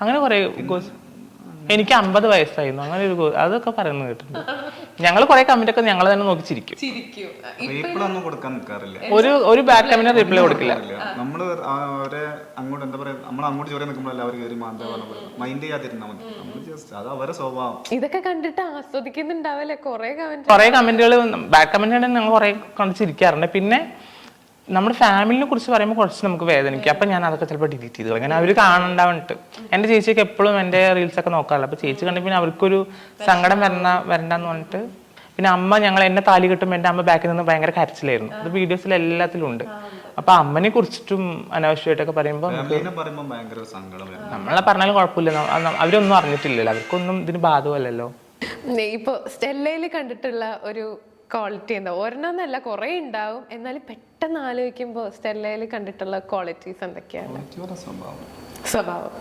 അങ്ങനെ കുറെ എനിക്ക് 50 വയസ്സായിരുന്നു അങ്ങനെ ഒരു അതൊക്കെ പറയുന്നത് കേട്ടിട്ടുണ്ട്. ഞങ്ങൾ കുറെ കമന്റ് ഒക്കെ ഞങ്ങൾ തന്നെ നോക്കി ചിരിക്കും. ഒരു ബാഡ് കമന്റിന് റിപ്ലൈ കൊടുക്കില്ല. നമ്മള് അവരെ അങ്ങോട്ട് എന്താ പറയാ, നമ്മൾ അങ്ങോട്ട് ചോദിക്കാൻ നിൽക്കുമ്പോഴല്ല അവർ കയറി മാന്താ മൈൻഡ് ചെയ്യാതിരുന്നാൽ മതി. നമ്മൾ ജസ്റ്റ് അത് അവരെ സ്വഭാവം. ഇതൊക്കെ കണ്ടിട്ട് ആസ്വദിക്കുന്നുണ്ടാവല്ലേ കുറെ കമന്റുകൾ. ബാഡ് കമന്റ് ഞങ്ങൾ കുറെ കണ്ട് ചിരിക്കാറുണ്ട്. പിന്നെ നമ്മുടെ ഫാമിലിനെ കുറിച്ച് പറയുമ്പോൾ കുറച്ച് നമുക്ക് വേദനിക്കും. അപ്പം ഞാൻ അതൊക്കെ ചിലപ്പോൾ ഡിലീറ്റ് ചെയ്തു. അങ്ങനെ അവർ കാണണ്ടാവന്നിട്ട്. എൻ്റെ ചേച്ചിയൊക്കെ എപ്പോഴും എൻ്റെ റീൽസൊക്കെ നോക്കാറില്ല. അപ്പോൾ ചേച്ചി കണ്ട് പിന്നെ അവർക്കൊരു സങ്കടം വരണ്ടെന്ന് പറഞ്ഞിട്ട്. പിന്നെ അമ്മ എന്നെ താലി കെട്ടുമ്പോൾ എൻ്റെ അമ്മ ബാക്കിൽ നിന്ന് ഭയങ്കര കരച്ചിലായിരുന്നു. അത് വീഡിയോസിൽ എല്ലാത്തിലും ഉണ്ട്. അപ്പൊ അമ്മനെ കുറിച്ചിട്ടും അനാവശ്യമായിട്ടൊക്കെ പറയുമ്പോൾ നമ്മളെ പറഞ്ഞാലും കുഴപ്പമില്ല. അവരൊന്നും അറിഞ്ഞിട്ടില്ലല്ലോ, അവർക്കൊന്നും ഇതിന് ബാധകമല്ലല്ലോ. ഇപ്പൊ സ്റ്റെല്ലയിൽ കണ്ടിട്ടുള്ള ഒരു ക്വാളിറ്റി എന്താ? ഒരെണ്ണമെന്നല്ല കുറെ ഉണ്ടാവും, എന്നാലും പെട്ടെന്ന് ആലോചിക്കുമ്പോ സ്റ്റെല്ലയിൽ കണ്ടിട്ടുള്ള ക്വാളിറ്റീസ് എന്തൊക്കെയാണ്? സ്വഭാവം.